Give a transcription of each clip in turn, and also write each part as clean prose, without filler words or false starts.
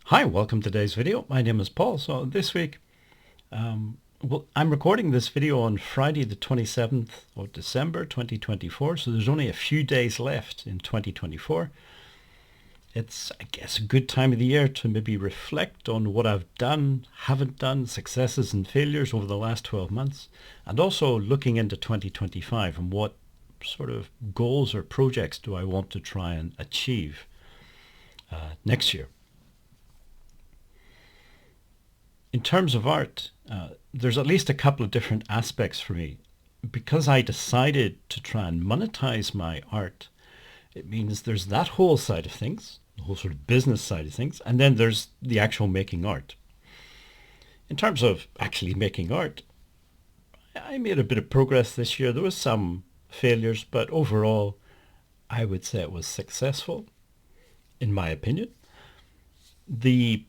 Hi, welcome to today's video. My name is Paul. So this week, I'm recording this video on Friday the 27th of December 2024. So there's only a few days left in 2024. It's, I guess, a good time of the year to maybe reflect on what I've done, haven't done, successes and failures over the last 12 months, and also looking into 2025 and what sort of goals or projects do I want to try and achieve next year. In terms of art, there's at least a couple of different aspects for me. Because I decided to try and monetize my art, it means there's that whole side of things, the whole sort of business side of things, and then there's the actual making art. In terms of actually making art, I made a bit of progress this year. There was some failures, but overall, I would say it was successful, in my opinion. The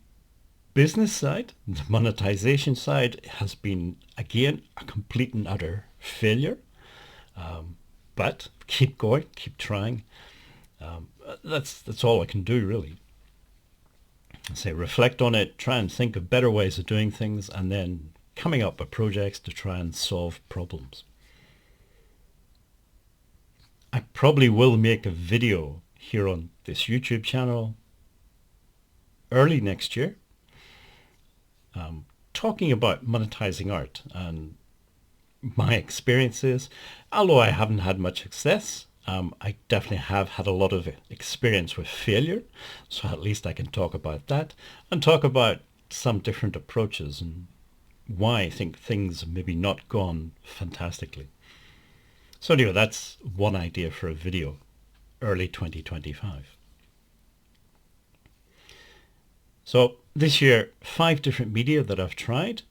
business side, the monetization side, has been, again, a complete and utter failure. But keep going, keep trying. That's all I can do, really. Say, reflect on it, try and think of better ways of doing things, and then coming up with projects to try and solve problems. I probably will make a video here on this YouTube channel early next year, talking about monetizing art and my experiences. Although I haven't had much success, I definitely have had a lot of experience with failure, so at least I can talk about that and talk about some different approaches and why I think things have maybe not gone fantastically. So anyway, that's one idea for a video, early 2025. So this year, 5 different media that I've tried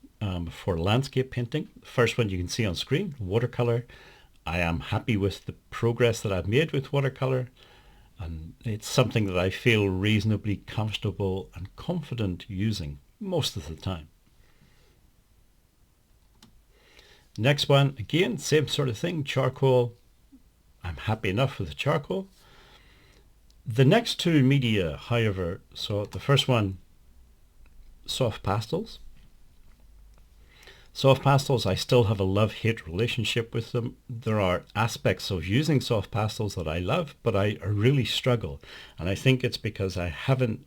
for landscape painting. The first one you can see on screen, watercolor. I am happy with the progress that I've made with watercolor, and it's something that I feel reasonably comfortable and confident using most of the time. Next one, again, same sort of thing, charcoal. I'm happy enough with the charcoal. The next 2 media, however, so the first one, soft pastels. Soft pastels, I still have a love-hate relationship with them. There are aspects of using soft pastels that I love, but I really struggle. And I think it's because I haven't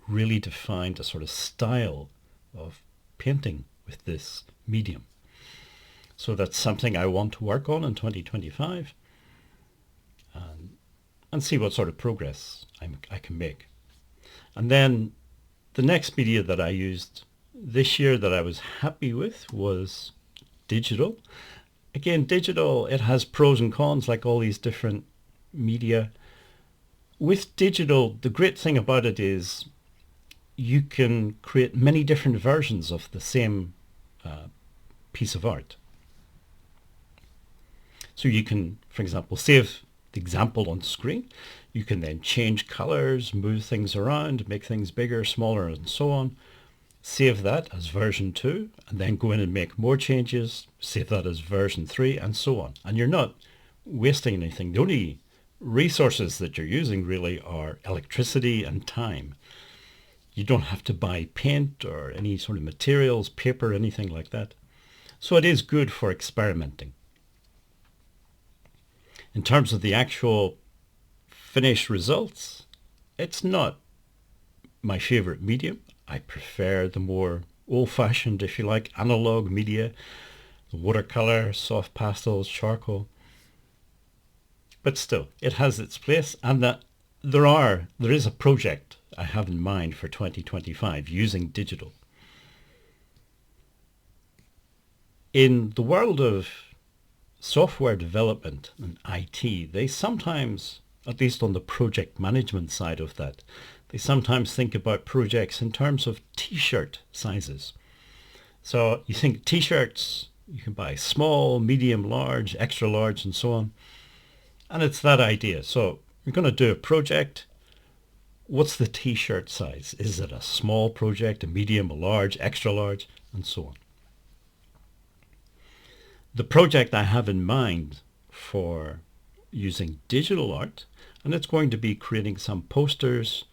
really defined a sort of style of painting with this medium. So that's something I want to work on in 2025 and see what sort of progress I can make. And then the next media that I used this year that I was happy with was digital. Again, digital, it has pros and cons like all these different media. With digital, the great thing about it is you can create many different versions of the same piece of art. So you can, for example, save the example on screen. You can then change colors, move things around, make things bigger, smaller, and so on. Save that as version 2, and then go in and make more changes, save that as version 3, and so on. And you're not wasting anything. The only resources that you're using really are electricity and time. You don't have to buy paint or any sort of materials, paper, anything like that. So it is good for experimenting. In terms of the actual finished results, it's not my favorite medium. I prefer the more old-fashioned, if you like, analog media, watercolor, soft pastels, charcoal. But still, it has its place, and that there is a project I have in mind for 2025 using digital. In the world of software development and IT, they sometimes, at least on the project management side of that, they sometimes think about projects in terms of t-shirt sizes. So you think t-shirts, you can buy small, medium, large, extra large, and so on. And it's that idea. So you're going to do a project. What's the t-shirt size? Is it a small project, a medium, a large, extra large, and so on? The project I have in mind for using digital art, and it's going to be creating some posters,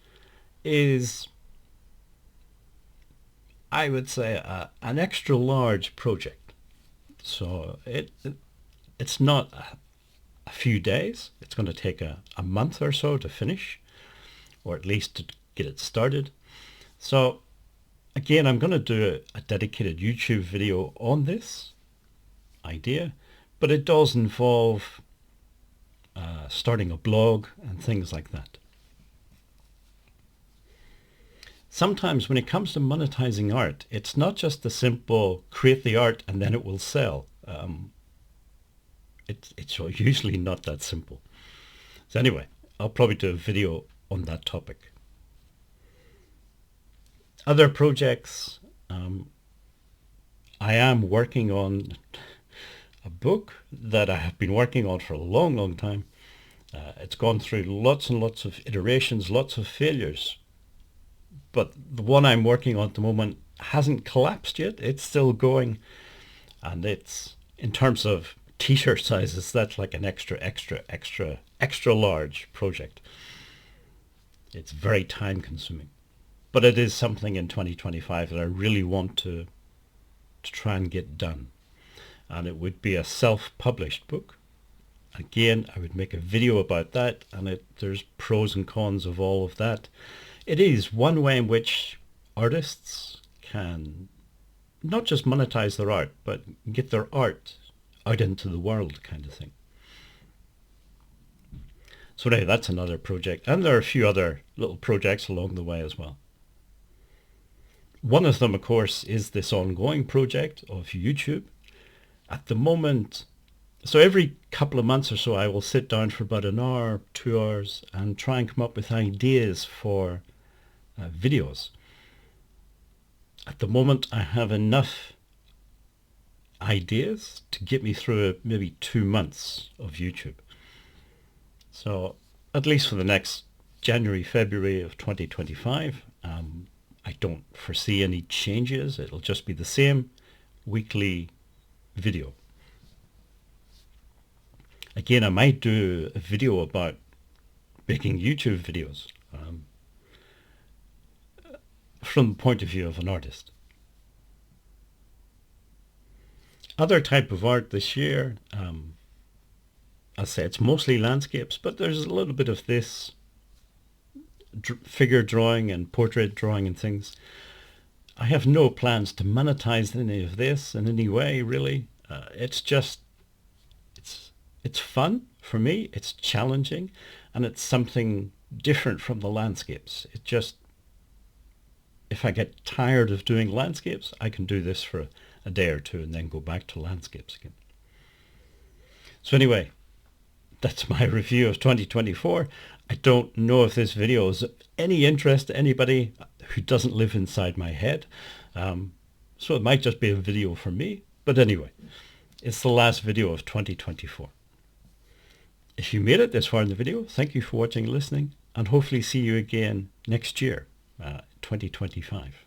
is I would say, an extra large project. So it's not a few days. It's going to take a month or so to finish, or at least to get it started. So again, I'm going to do a dedicated YouTube video on this idea, but it does involve starting a blog and things like that. Sometimes when it comes to monetizing art, it's not just the simple create the art and then it will sell. It's usually not that simple. So anyway, I'll probably do a video on that topic. Other projects, I am working on a book that I have been working on for a long, long time. It's gone through lots and lots of iterations, lots of failures. But the one I'm working on at the moment hasn't collapsed yet. It's still going. And it's, in terms of t-shirt sizes, that's like an extra large project. It's very time consuming. But it is something in 2025 that I really want to try and get done. And it would be a self-published book. Again, I would make a video about that, and there's pros and cons of all of that. It is one way in which artists can not just monetize their art, but get their art out into the world, kind of thing. So anyway, that's another project. And there are a few other little projects along the way as well. One of them, of course, is this ongoing project of YouTube. At the moment, so every couple of months or so, I will sit down for about an hour, 2 hours, and try and come up with ideas for videos. At the moment, I have enough ideas to get me through maybe 2 months of YouTube. So at least for the next January, February of 2025, I don't foresee any changes. It'll just be the same weekly video. Again, I might do a video about making YouTube videos from the point of view of an artist. Other type of art this year, I'll say it's mostly landscapes, but there's a little bit of this figure drawing and portrait drawing and things. I have no plans to monetize any of this in any way, really. It's just, it's fun for me, it's challenging, and it's something different from the landscapes. It just, if I get tired of doing landscapes, I can do this for a day or two and then go back to landscapes again. So anyway, that's my review of 2024. I don't know if this video is of any interest to anybody who doesn't live inside my head. So it might just be a video for me. But anyway, it's the last video of 2024. If you made it this far in the video, thank you for watching and listening, and hopefully see you again next year, 2025.